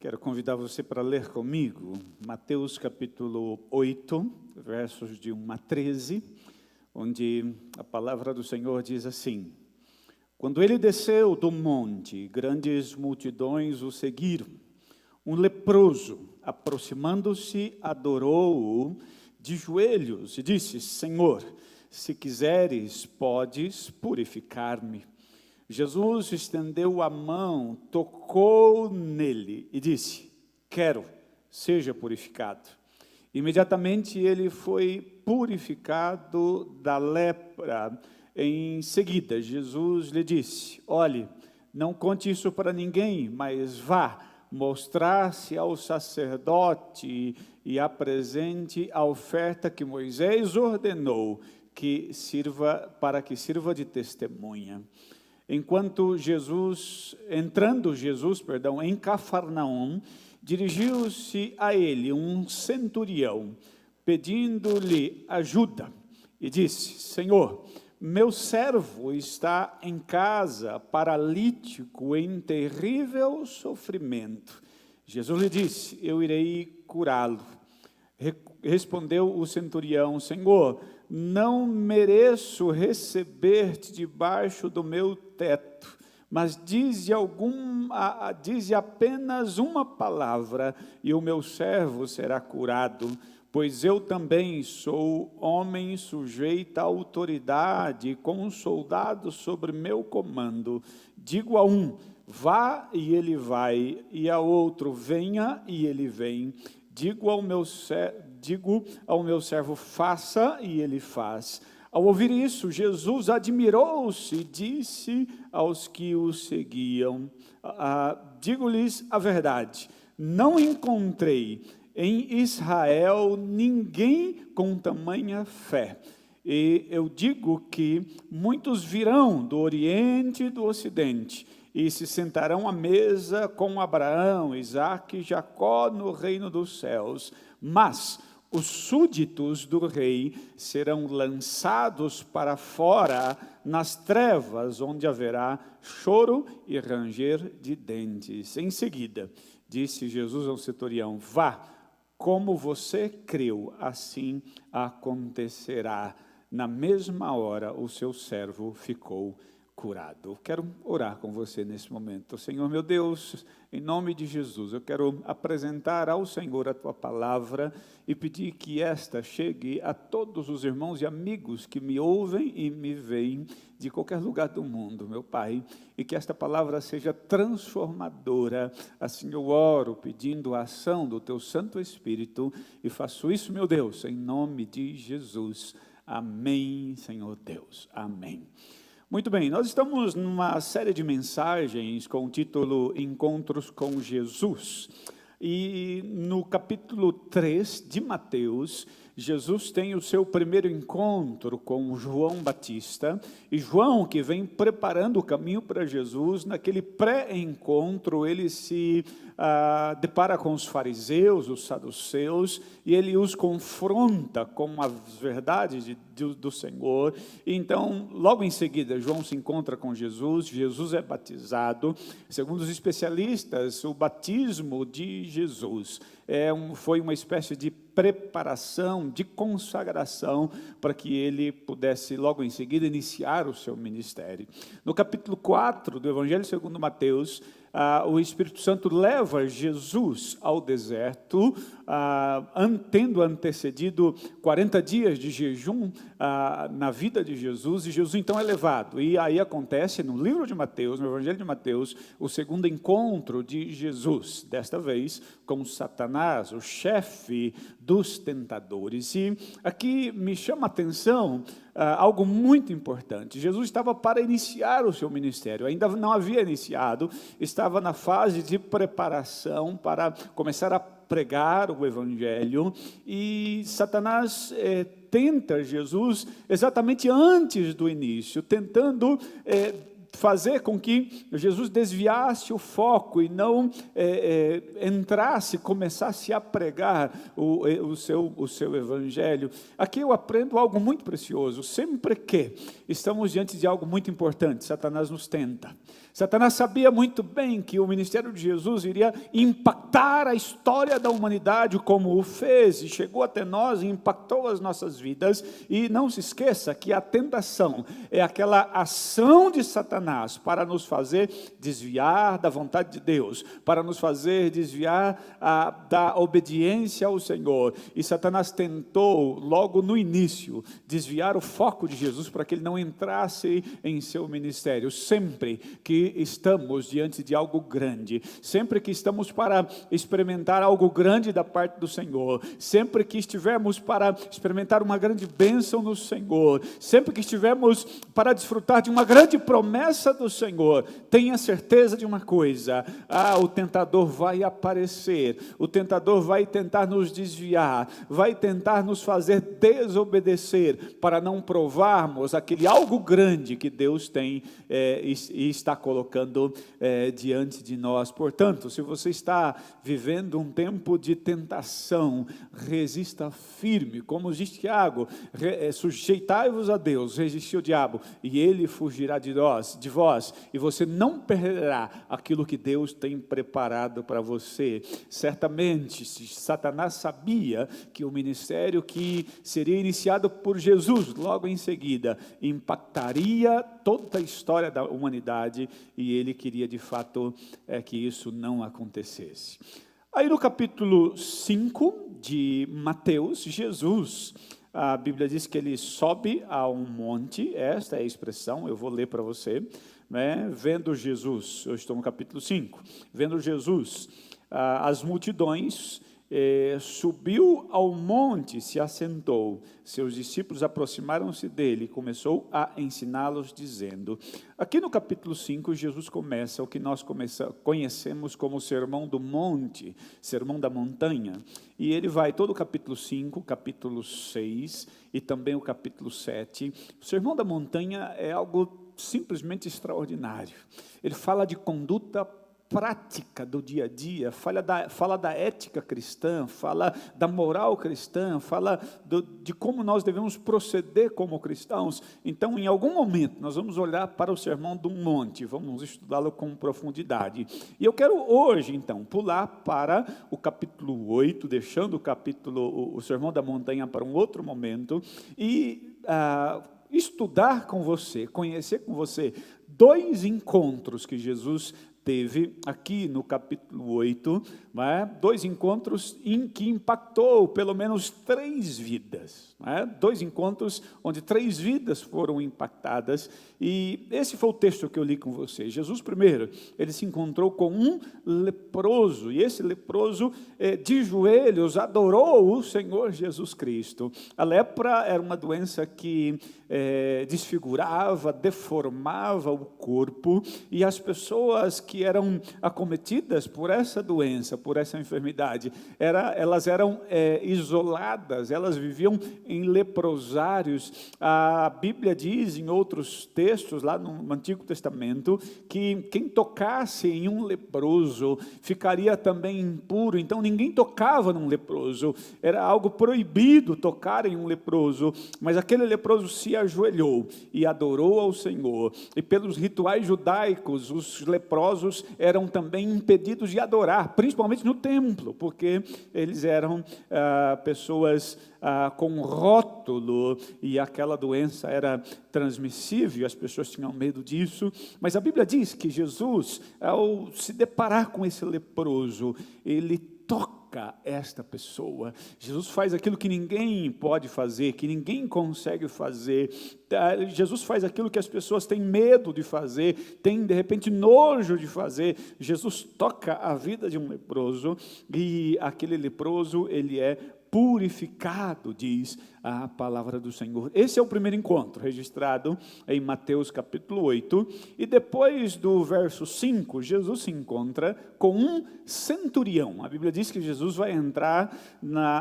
Quero convidar você para ler comigo Mateus capítulo 8, versos de 1 a 13, onde a palavra do Senhor diz assim: Quando ele desceu do monte, grandes multidões o seguiram. Um leproso, aproximando-se, adorou-o de joelhos e disse: Senhor, se quiseres, podes purificar-me. Jesus estendeu a mão, tocou nele e disse: quero, seja purificado. Imediatamente ele foi purificado da lepra. Em seguida, Jesus lhe disse: olhe, não conte isso para ninguém, mas vá mostrar-se ao sacerdote e apresente a oferta que Moisés ordenou para que sirva de testemunha. Entrando Jesus em Cafarnaum, dirigiu-se a ele um centurião, pedindo-lhe ajuda, e disse: Senhor, meu servo está em casa, paralítico, em terrível sofrimento. Jesus lhe disse: eu irei curá-lo. Respondeu o centurião: Senhor, não mereço receber-te debaixo do meu teto, mas dize apenas uma palavra, e o meu servo será curado, pois eu também sou homem sujeito à autoridade, com um soldado sobre meu comando. Digo a um: vá, e ele vai, e a outro: venha, e ele vem. Digo ao meu servo: faça, e ele faz. Ao ouvir isso, Jesus admirou-se e disse aos que o seguiam: digo-lhes a verdade, não encontrei em Israel ninguém com tamanha fé. E eu digo que muitos virão do Oriente e do Ocidente e se sentarão à mesa com Abraão, Isaque e Jacó no reino dos céus. Mas os súditos do rei serão lançados para fora nas trevas, onde haverá choro e ranger de dentes. Em seguida, disse Jesus ao centurião: vá, como você creu, assim acontecerá. Na mesma hora, o seu servo ficou curado. Quero orar com você nesse momento. Senhor meu Deus, em nome de Jesus, eu quero apresentar ao Senhor a Tua palavra e pedir que esta chegue a todos os irmãos e amigos que me ouvem e me veem de qualquer lugar do mundo, meu Pai, e que esta palavra seja transformadora. Assim eu oro, pedindo a ação do Teu Santo Espírito, e faço isso, meu Deus, em nome de Jesus. Amém, Senhor Deus. Amém. Muito bem, nós estamos numa série de mensagens com o título Encontros com Jesus. E no capítulo 3 de Mateus, Jesus tem o seu primeiro encontro com João Batista. E João, que vem preparando o caminho para Jesus, naquele pré-encontro, ele se depara com os fariseus, os saduceus, e ele os confronta com as verdades do Senhor. Então, logo em seguida, João se encontra com Jesus, Jesus é batizado. Segundo os especialistas, o batismo de Jesus foi uma espécie de preparação, de consagração, para que ele pudesse, logo em seguida, iniciar o seu ministério. No capítulo 4 do Evangelho segundo Mateus, o Espírito Santo leva Jesus ao deserto, tendo antecedido 40 dias de jejum na vida de Jesus, e Jesus então é levado. E aí acontece no livro de Mateus, no Evangelho de Mateus, o segundo encontro de Jesus, desta vez com Satanás, o chefe dos tentadores. E aqui me chama a atenção algo muito importante. Jesus estava para iniciar o seu ministério, ainda não havia iniciado, estava na fase de preparação para começar a pregar o Evangelho, e Satanás tenta Jesus exatamente antes do início, tentando fazer com que Jesus desviasse o foco e não começasse a pregar o seu evangelho. Aqui eu aprendo algo muito precioso. Sempre que estamos diante de algo muito importante, Satanás nos tenta. Satanás sabia muito bem que o ministério de Jesus iria impactar a história da humanidade como o fez, e chegou até nós e impactou as nossas vidas. E não se esqueça que a tentação é aquela ação de Satanás para nos fazer desviar da vontade de Deus, para nos fazer desviar da obediência ao Senhor. E Satanás tentou, logo no início, desviar o foco de Jesus para que ele não entrasse em seu ministério. Sempre que estamos diante de algo grande, sempre que estamos para experimentar algo grande da parte do Senhor, sempre que estivermos para experimentar uma grande bênção no Senhor, sempre que estivermos para desfrutar de uma grande promessa do Senhor, tenha certeza de uma coisa: o tentador vai aparecer, o tentador vai tentar nos desviar, vai tentar nos fazer desobedecer, para não provarmos aquele algo grande que Deus tem e está colocando diante de nós. Portanto, se você está vivendo um tempo de tentação, resista firme, como diz Tiago, sujeitai-vos a Deus, resistir ao diabo, e ele fugirá de vós, e você não perderá aquilo que Deus tem preparado para você. Certamente, Satanás sabia que o ministério que seria iniciado por Jesus, logo em seguida, impactaria toda a história da humanidade, e ele queria de fato que isso não acontecesse. Aí no capítulo 5 de Mateus, Jesus, a Bíblia diz que ele sobe a um monte, esta é a expressão, eu vou ler para você, né? Vendo Jesus, eu estou no capítulo 5, vendo Jesus, as multidões, subiu ao monte, se assentou, seus discípulos aproximaram-se dele e começou a ensiná-los dizendo. Aqui no capítulo 5, Jesus começa o que nós conhecemos como o Sermão do Monte, Sermão da Montanha, e ele vai todo o capítulo 5, capítulo 6 e também o capítulo 7. O Sermão da Montanha é algo simplesmente extraordinário. Ele fala de conduta prática do dia a dia, fala da ética cristã, fala da moral cristã, fala de como nós devemos proceder como cristãos. Então, em algum momento, nós vamos olhar para o Sermão do Monte, vamos estudá-lo com profundidade. E eu quero hoje, então, pular para o capítulo 8, deixando o Sermão da Montanha para um outro momento, e estudar com você, conhecer com você, 2 encontros que Jesus teve aqui no capítulo 8, 2 encontros em que impactou pelo menos 3 vidas, 2 encontros onde 3 vidas foram impactadas, e esse foi o texto que eu li com vocês. Jesus primeiro, ele se encontrou com um leproso, e esse leproso de joelhos adorou o Senhor Jesus Cristo. A lepra era uma doença que desfigurava, deformava o corpo, e as pessoas que eram acometidas por essa doença, por essa enfermidade, elas eram isoladas, elas viviam em leprosários. A Bíblia diz em outros textos, lá no Antigo Testamento, que quem tocasse em um leproso ficaria também impuro. Então ninguém tocava num leproso, era algo proibido tocar em um leproso, mas aquele leproso se ajoelhou e adorou ao Senhor. E pelos rituais judaicos, os leprosos eram também impedidos de adorar, principalmente no templo, porque eles eram pessoas com rótulo, e aquela doença era transmissível, as pessoas tinham medo disso. Mas a Bíblia diz que Jesus, ao se deparar com esse leproso, ele toca esta pessoa. Jesus faz aquilo que ninguém pode fazer, que ninguém consegue fazer. Jesus faz aquilo que as pessoas têm medo de fazer, têm de repente nojo de fazer. Jesus toca a vida de um leproso, e aquele leproso, ele é purificado, diz a palavra do Senhor. Esse é o primeiro encontro, registrado em Mateus capítulo 8, e depois do verso 5, Jesus se encontra com um centurião. A Bíblia diz que Jesus vai entrar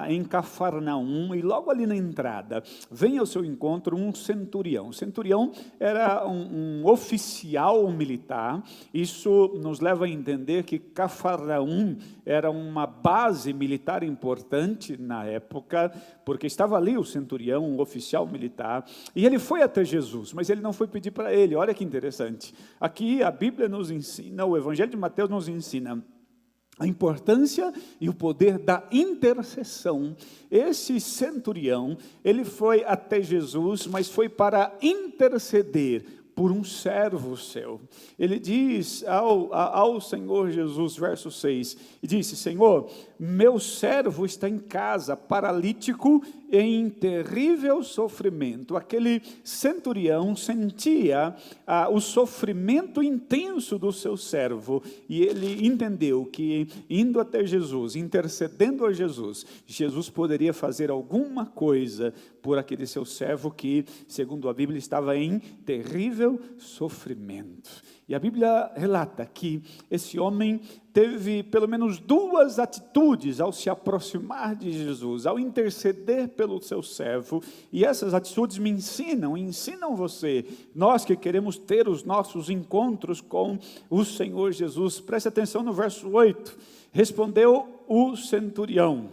em Cafarnaum, e logo ali na entrada, vem ao seu encontro um centurião. O centurião era um oficial militar. Isso nos leva a entender que Cafarnaum era uma base militar importante na na época, porque estava ali o centurião, um oficial militar, e ele foi até Jesus, mas ele não foi pedir para ele. Olha que interessante. Aqui a Bíblia nos ensina, o Evangelho de Mateus nos ensina a importância e o poder da intercessão. Esse centurião, ele foi até Jesus, mas foi para interceder por um servo seu. Ele diz ao Senhor Jesus, verso 6, e disse: Senhor, meu servo está em casa, paralítico, em terrível sofrimento. Aquele centurião sentia o sofrimento intenso do seu servo, e ele entendeu que, indo até Jesus, intercedendo a Jesus, Jesus poderia fazer alguma coisa por aquele seu servo que, segundo a Bíblia, estava em terrível sofrimento. E a Bíblia relata que esse homem teve pelo menos duas atitudes ao se aproximar de Jesus, ao interceder pelo seu servo, e essas atitudes me ensinam você, nós que queremos ter os nossos encontros com o Senhor Jesus. Preste atenção no verso 8, respondeu o centurião: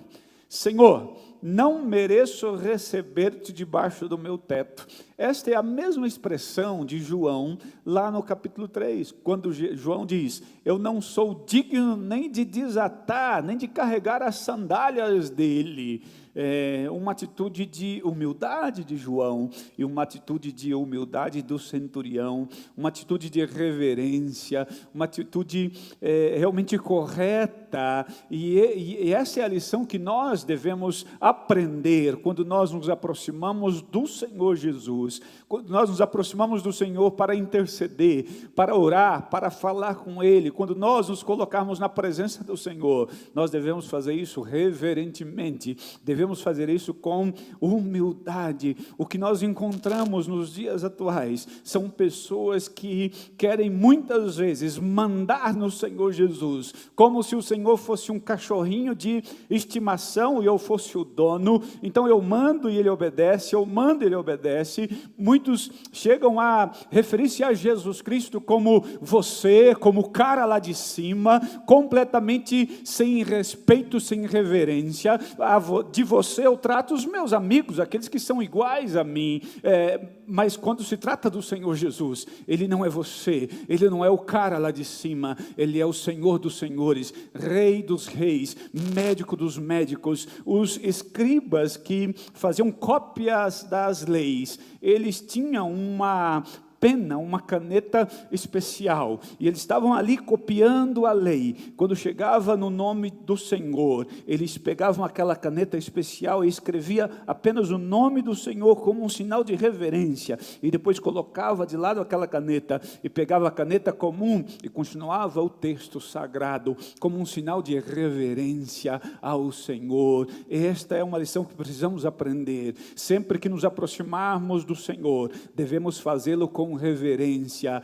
Senhor, não mereço receber-te debaixo do meu teto. Esta é a mesma expressão de João, lá no capítulo 3, quando João diz: eu não sou digno nem de desatar, nem de carregar as sandálias dele. Uma atitude de humildade de João, e uma atitude de humildade do centurião, uma atitude de reverência, uma atitude realmente correta, e essa é a lição que nós devemos aprender quando nós nos aproximamos do Senhor Jesus, quando nós nos aproximamos do Senhor para interceder, para orar, para falar com Ele. Quando nós nos colocarmos na presença do Senhor, nós devemos fazer isso reverentemente, devemos fazer isso com humildade. O que nós encontramos nos dias atuais são pessoas que querem muitas vezes mandar no Senhor Jesus, como se o Senhor fosse um cachorrinho de estimação e eu fosse o dono. Então eu mando e ele obedece, eu mando e ele obedece. Muitos chegam a referir-se a Jesus Cristo como você, como o cara lá de cima, completamente sem respeito, sem reverência. De você eu trato os meus amigos, aqueles que são iguais a mim, mas quando se trata do Senhor Jesus, Ele não é você, Ele não é o cara lá de cima, Ele é o Senhor dos senhores, Rei dos reis, médico dos médicos. Os escribas que faziam cópias das leis, eles tinham uma pena, uma caneta especial, e eles estavam ali copiando a lei. Quando chegava no nome do Senhor, eles pegavam aquela caneta especial e escrevia apenas o nome do Senhor como um sinal de reverência, e depois colocava de lado aquela caneta e pegava a caneta comum e continuava o texto sagrado como um sinal de reverência ao Senhor. Esta é uma lição que precisamos aprender. Sempre que nos aproximarmos do Senhor, devemos fazê-lo com reverência.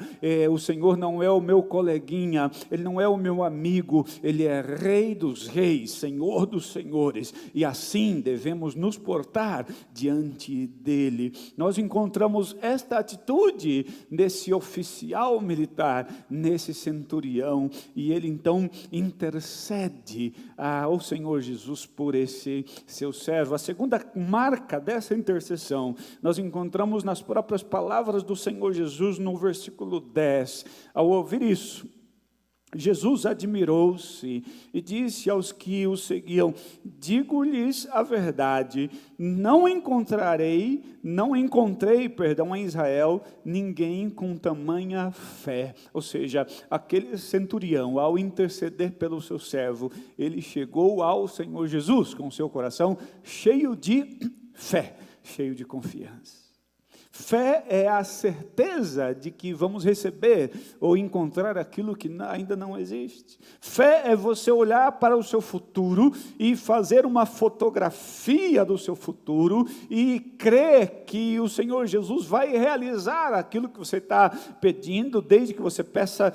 O Senhor não é o meu coleguinha, Ele não é o meu amigo, Ele é Rei dos reis, Senhor dos senhores, e assim devemos nos portar diante dEle. Nós encontramos esta atitude nesse oficial militar, nesse centurião, e ele então intercede ao Senhor Jesus por esse seu servo. A segunda marca dessa intercessão nós encontramos nas próprias palavras do Senhor Jesus no versículo 10. Ao ouvir isso, Jesus admirou-se e disse aos que o seguiam: digo-lhes a verdade, não encontrei em Israel ninguém com tamanha fé. Ou seja, aquele centurião, ao interceder pelo seu servo, ele chegou ao Senhor Jesus com seu coração cheio de fé, cheio de confiança. Fé é a certeza de que vamos receber ou encontrar aquilo que ainda não existe. Fé é você olhar para o seu futuro e fazer uma fotografia do seu futuro e crer que o Senhor Jesus vai realizar aquilo que você está pedindo, desde que você peça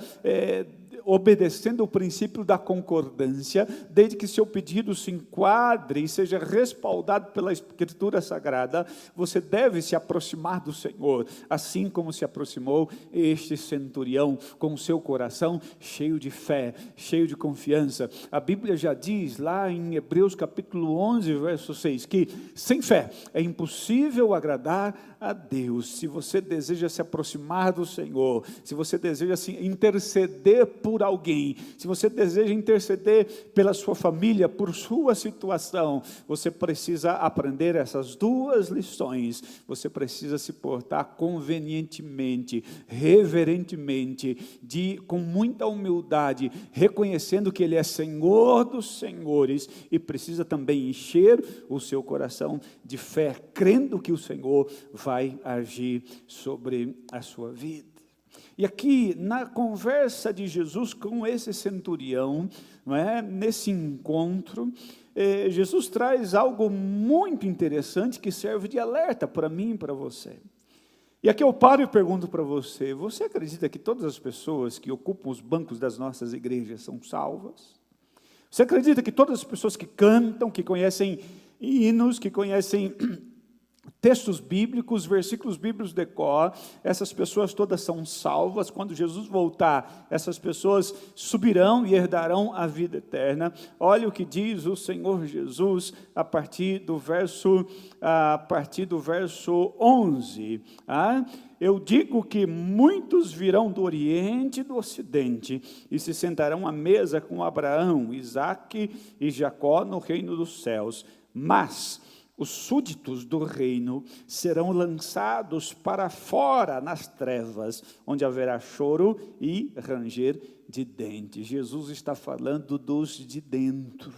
obedecendo o princípio da concordância, desde que seu pedido se enquadre e seja respaldado pela Escritura Sagrada, você deve se aproximar do Senhor, assim como se aproximou este centurião, com o seu coração cheio de fé, cheio de confiança. A Bíblia já diz lá em Hebreus capítulo 11, verso 6, que sem fé é impossível agradar a Deus. Se você deseja se aproximar do Senhor, se você deseja interceder por alguém, se você deseja interceder pela sua família, por sua situação, você precisa aprender essas duas lições. Você precisa se portar convenientemente, reverentemente, com muita humildade, reconhecendo que Ele é Senhor dos senhores, e precisa também encher o seu coração de fé, crendo que o Senhor vai agir sobre a sua vida. E aqui, na conversa de Jesus com esse centurião, não é? Nesse encontro, Jesus traz algo muito interessante que serve de alerta para mim e para você. E aqui eu paro e pergunto para você: você acredita que todas as pessoas que ocupam os bancos das nossas igrejas são salvas? Você acredita que todas as pessoas que cantam, que conhecem hinos, que conhecem textos bíblicos, versículos bíblicos de cor, essas pessoas todas são salvas? Quando Jesus voltar, essas pessoas subirão e herdarão a vida eterna. Olha o que diz o Senhor Jesus a partir do verso 11. Eu digo que muitos virão do Oriente e do Ocidente e se sentarão à mesa com Abraão, Isaque e Jacó no reino dos céus, mas os súditos do reino serão lançados para fora nas trevas, onde haverá choro e ranger de dentes. Jesus está falando dos de dentro.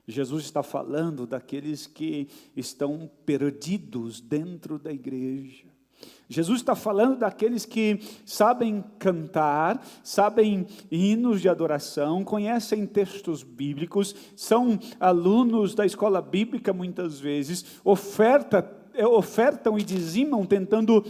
Jesus está falando daqueles que estão perdidos dentro da igreja. Jesus está falando daqueles que sabem cantar, sabem hinos de adoração, conhecem textos bíblicos, são alunos da escola bíblica muitas vezes, ofertam e dizimam tentando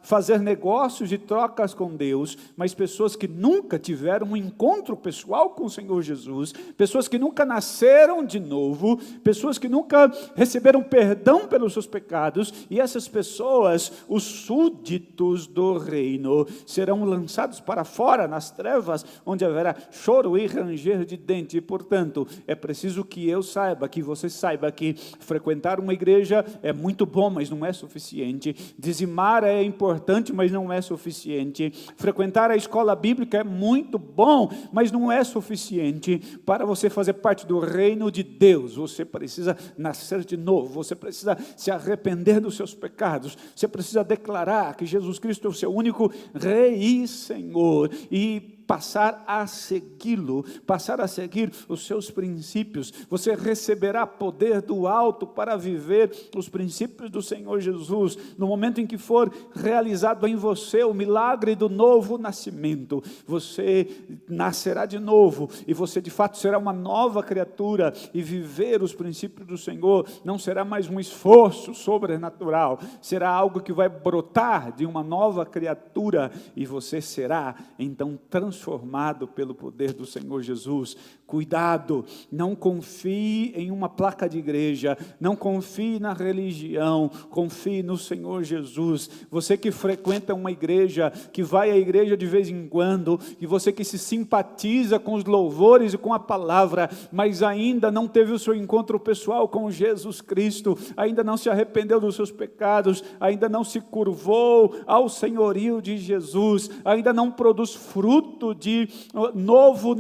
fazer negócios e trocas com Deus, mas pessoas que nunca tiveram um encontro pessoal com o Senhor Jesus, pessoas que nunca nasceram de novo, pessoas que nunca receberam perdão pelos seus pecados, e essas pessoas, os súditos do reino, serão lançados para fora nas trevas, onde haverá choro e ranger de dente. E portanto, é preciso que eu saiba, que você saiba, que frequentar uma igreja é muito bom, mas não é suficiente. Dizimar é importante, mas não é suficiente. Frequentar a escola bíblica é muito bom, mas não é suficiente. Para você fazer parte do reino de Deus, você precisa nascer de novo, você precisa se arrepender dos seus pecados, você precisa declarar que Jesus Cristo é o seu único Rei e Senhor, e passar a segui-lo, passar a seguir os seus princípios. Você receberá poder do alto para viver os princípios do Senhor Jesus. No momento em que for realizado em você o milagre do novo nascimento, você nascerá de novo, e você de fato será uma nova criatura, e viver os princípios do Senhor não será mais um esforço sobrenatural, será algo que vai brotar de uma nova criatura, e você será então transformado pelo poder do Senhor Jesus. Cuidado, não confie em uma placa de igreja, não confie na religião, confie no Senhor Jesus. Você que frequenta uma igreja, que vai à igreja de vez em quando, e você que se simpatiza com os louvores e com a palavra, mas ainda não teve o seu encontro pessoal com Jesus Cristo, ainda não se arrependeu dos seus pecados, ainda não se curvou ao senhorio de Jesus, ainda não produz fruto de novo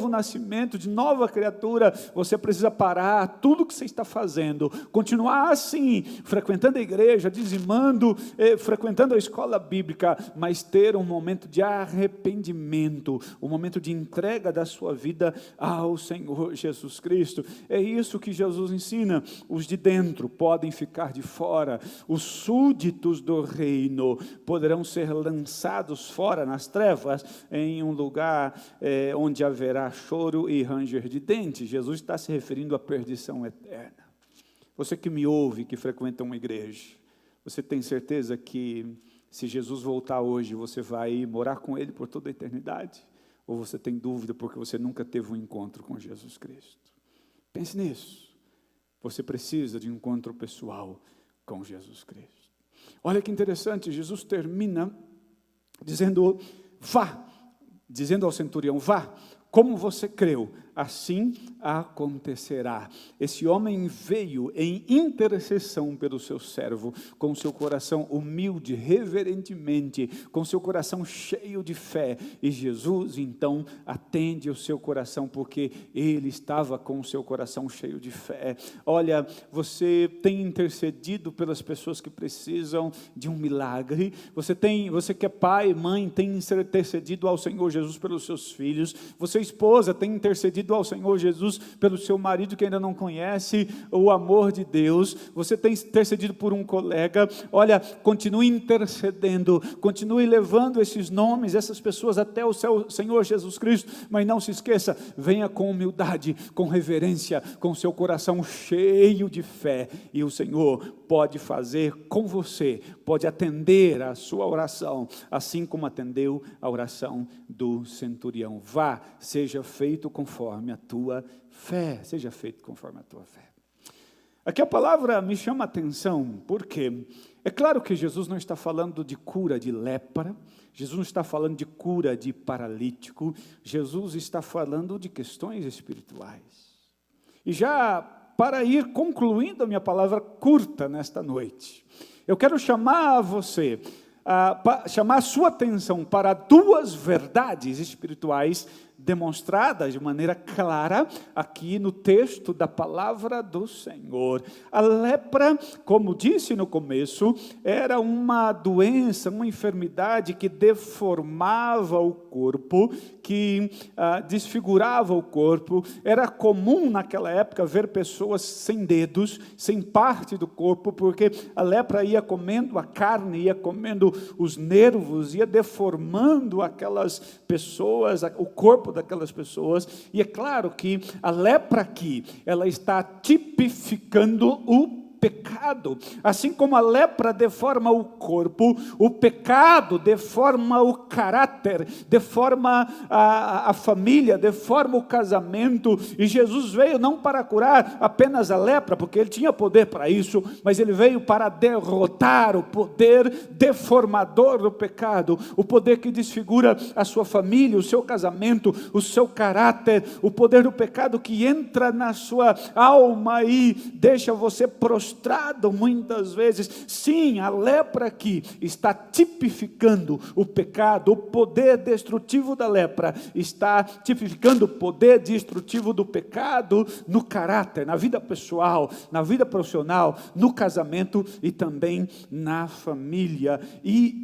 nascimento, de nova criatura, você precisa parar tudo que você está fazendo, continuar assim, frequentando a igreja, dizimando, frequentando a escola bíblica, mas ter um momento de arrependimento, um momento de entrega da sua vida ao Senhor Jesus Cristo. É isso que Jesus ensina. Os de dentro podem ficar de fora, os súditos do reino poderão ser lançados fora nas trevas, em um lugar onde haverá choro e ranger de dentes. Jesus está se referindo à perdição eterna. Você que me ouve, que frequenta uma igreja, você tem certeza que Se Jesus voltar hoje, você vai morar com Ele por toda a eternidade? Ou você tem dúvida porque você nunca teve um encontro com Jesus Cristo? Pense nisso. Você precisa de um encontro pessoal com Jesus Cristo. Olha que interessante, Jesus termina dizendo, vá, dizendo ao centurião, vá, como você creu, assim acontecerá. Esse homem veio em intercessão pelo seu servo, com seu coração humilde, reverentemente, com seu coração cheio de fé. E Jesus, então, atende o seu coração, porque ele estava com o seu coração cheio de fé. Olha, você tem intercedido pelas pessoas que precisam de um milagre. Você que é pai, mãe, tem intercedido ao Senhor Jesus pelos seus filhos. Você, esposa, tem intercedido ao Senhor Jesus pelo seu marido que ainda não conhece o amor de Deus. Você tem intercedido por um colega. Olha, continue intercedendo, continue levando esses nomes, essas pessoas até o Senhor Jesus Cristo, mas não se esqueça, venha com humildade, com reverência, com seu coração cheio de fé, e o Senhor pode fazer com você, pode atender a sua oração, assim como atendeu a oração do centurião. Vá, seja feito conforme a tua fé, seja feito conforme a tua fé. Aqui a palavra me chama a atenção, porque é claro que Jesus não está falando de cura de lepra, Jesus não está falando de cura de paralítico, Jesus está falando de questões espirituais. E já para ir concluindo a minha palavra curta nesta noite, eu quero chamar você, chamar a sua atenção para duas verdades espirituais demonstradas de maneira clara aqui no texto da palavra do Senhor. A lepra, como disse no começo, era uma doença, uma enfermidade que deformava o corpo, que desfigurava o corpo. Era comum naquela época ver pessoas sem dedos, sem parte do corpo, porque a lepra ia comendo a carne, ia comendo os nervos, ia deformando aquelas pessoas, o corpo daquelas pessoas. E é claro que a lepra aqui, ela está tipificando o pecado. Assim como a lepra deforma o corpo, o pecado deforma o caráter, deforma a família, deforma o casamento. E Jesus veio não para curar apenas a lepra, porque ele tinha poder para isso, mas ele veio para derrotar o poder deformador do pecado, o poder que desfigura a sua família, o seu casamento, o seu caráter, o poder do pecado que entra na sua alma e deixa você prostrado muitas vezes. Sim, a lepra aqui está tipificando o pecado, o poder destrutivo da lepra está tipificando o poder destrutivo do pecado no caráter, na vida pessoal, na vida profissional, no casamento e também na família. E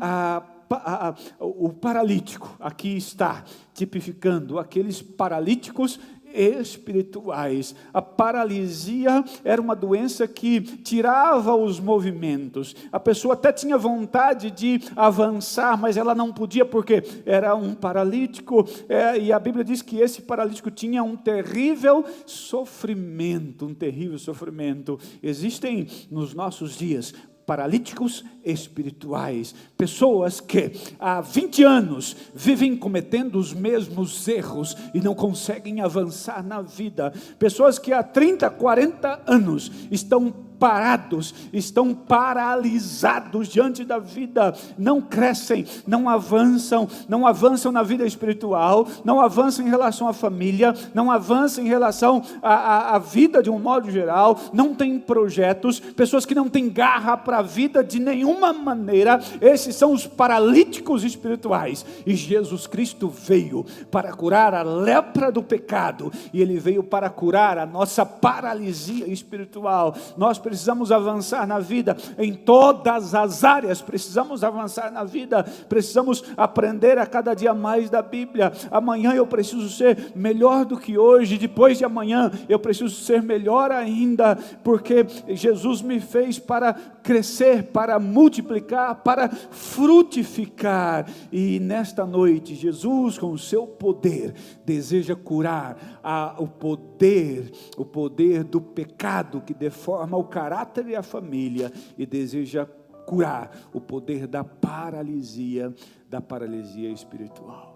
o paralítico aqui está tipificando aqueles paralíticos espirituais. A paralisia era uma doença que tirava os movimentos. A pessoa até tinha vontade de avançar, mas ela não podia porque era um paralítico. E a Bíblia diz que esse paralítico tinha um terrível sofrimento, Existem nos nossos dias paralíticos espirituais, pessoas que há 20 anos vivem cometendo os mesmos erros e não conseguem avançar na vida, pessoas que há 30, 40 anos estão parados, estão paralisados diante da vida, não crescem, não avançam na vida espiritual, não avançam em relação à família, não avançam em relação à vida de um modo geral, não têm projetos, pessoas que não têm garra para a vida de nenhuma maneira. Esses são os paralíticos espirituais, e Jesus Cristo veio para curar a lepra do pecado, e Ele veio para curar a nossa paralisia espiritual. Nós precisamos avançar na vida, em todas as áreas precisamos avançar na vida, precisamos aprender a cada dia mais da Bíblia. Amanhã eu preciso ser melhor do que hoje, depois de amanhã eu preciso ser melhor ainda, porque Jesus me fez para crescer, para multiplicar, para frutificar. E nesta noite Jesus, com o seu poder, deseja curar o poder do pecado que deforma o caráter e a família, e deseja curar, o poder da paralisia espiritual.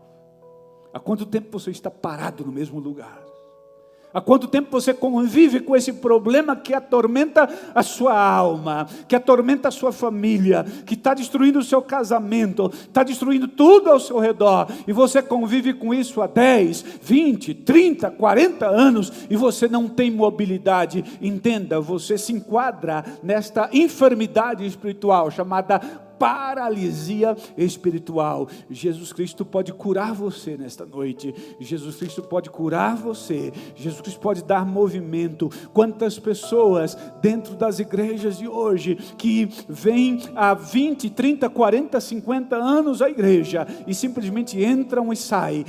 Há quanto tempo você está parado no mesmo lugar? Há quanto tempo você convive com esse problema que atormenta a sua alma, que atormenta a sua família, que está destruindo o seu casamento, está destruindo tudo ao seu redor, e você convive com isso há 10, 20, 30, 40 anos, e você não tem mobilidade? Entenda, você se enquadra nesta enfermidade espiritual chamada paralisia espiritual. Jesus Cristo pode curar você nesta noite. Jesus Cristo pode curar você. Jesus Cristo pode dar movimento. Quantas pessoas dentro das igrejas de hoje que vêm há 20, 30, 40, 50 anos à igreja e simplesmente entram e saem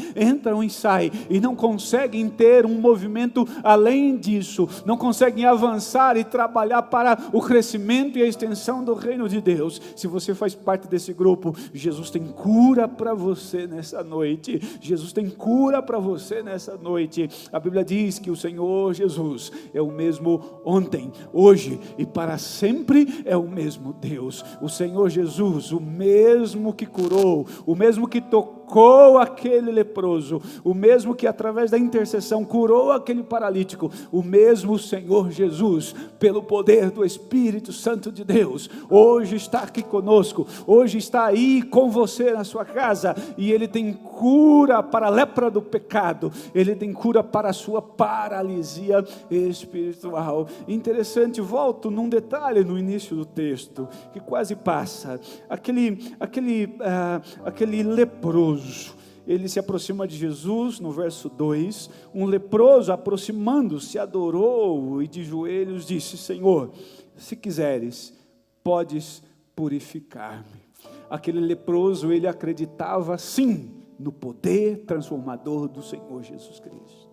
e não conseguem ter um movimento além disso, não conseguem avançar e trabalhar para o crescimento e a extensão do reino de Deus. Se você faz parte desse grupo, Jesus tem cura para você nessa noite. Jesus tem cura para você nessa noite. A Bíblia diz que o Senhor Jesus é o mesmo ontem, hoje e para sempre, é o mesmo Deus. O Senhor Jesus, o mesmo que curou, o mesmo que tocou aquele leproso, o mesmo que através da intercessão curou aquele paralítico, o mesmo Senhor Jesus, pelo poder do Espírito Santo de Deus, hoje está aqui conosco, hoje está aí com você na sua casa, e Ele tem cura para a lepra do pecado, Ele tem cura para a sua paralisia espiritual. Interessante, volto num detalhe no início do texto, que quase passa, aquele leproso, ele se aproxima de Jesus, no verso 2, um leproso aproximando-se, adorou e de joelhos disse: Senhor, se quiseres, podes purificar-me. Aquele leproso, ele acreditava sim no poder transformador do Senhor Jesus Cristo.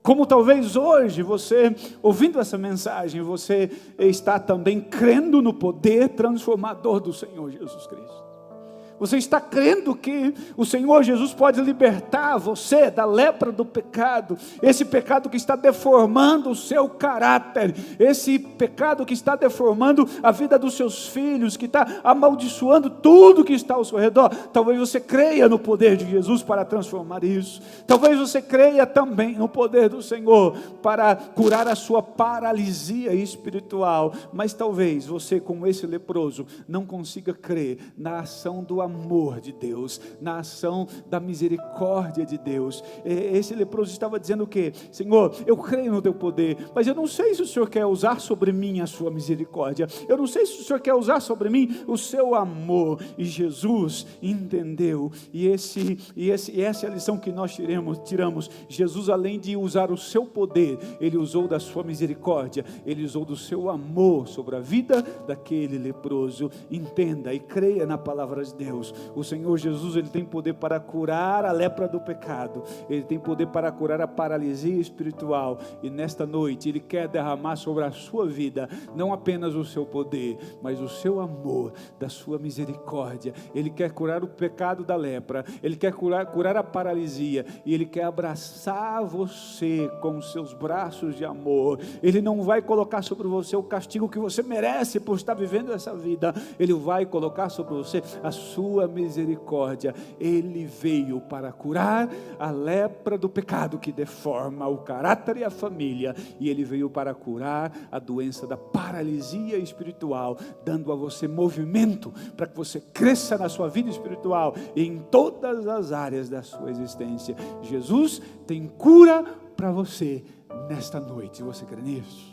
Como talvez hoje você, ouvindo essa mensagem, você está também crendo no poder transformador do Senhor Jesus Cristo. Você está crendo que o Senhor Jesus pode libertar você da lepra do pecado, esse pecado que está deformando o seu caráter, esse pecado que está deformando a vida dos seus filhos, que está amaldiçoando tudo que está ao seu redor. Talvez você creia no poder de Jesus para transformar isso. Talvez você creia também no poder do Senhor para curar a sua paralisia espiritual. Mas talvez você, como esse leproso, não consiga crer na ação do amor de Deus, na ação da misericórdia de Deus. Esse leproso estava dizendo o quê? Senhor, eu creio no teu poder, mas eu não sei se o Senhor quer usar sobre mim a sua misericórdia, eu não sei se o Senhor quer usar sobre mim o seu amor. E Jesus entendeu, e essa é a lição que nós tiramos. Jesus, além de usar o seu poder, Ele usou da sua misericórdia, Ele usou do seu amor sobre a vida daquele leproso. Entenda e creia na palavra de Deus. O Senhor Jesus, Ele tem poder para curar a lepra do pecado, Ele tem poder para curar a paralisia espiritual, e nesta noite Ele quer derramar sobre a sua vida, não apenas o seu poder, mas o seu amor, da sua misericórdia. Ele quer curar o pecado da lepra, Ele quer curar a paralisia, e Ele quer abraçar você com os seus braços de amor. Ele não vai colocar sobre você o castigo que você merece por estar vivendo essa vida, Ele vai colocar sobre você a sua misericórdia. Ele veio para curar a lepra do pecado que deforma o caráter e a família, e Ele veio para curar a doença da paralisia espiritual, dando a você movimento para que você cresça na sua vida espiritual e em todas as áreas da sua existência. Jesus tem cura para você nesta noite. Você crê nisso?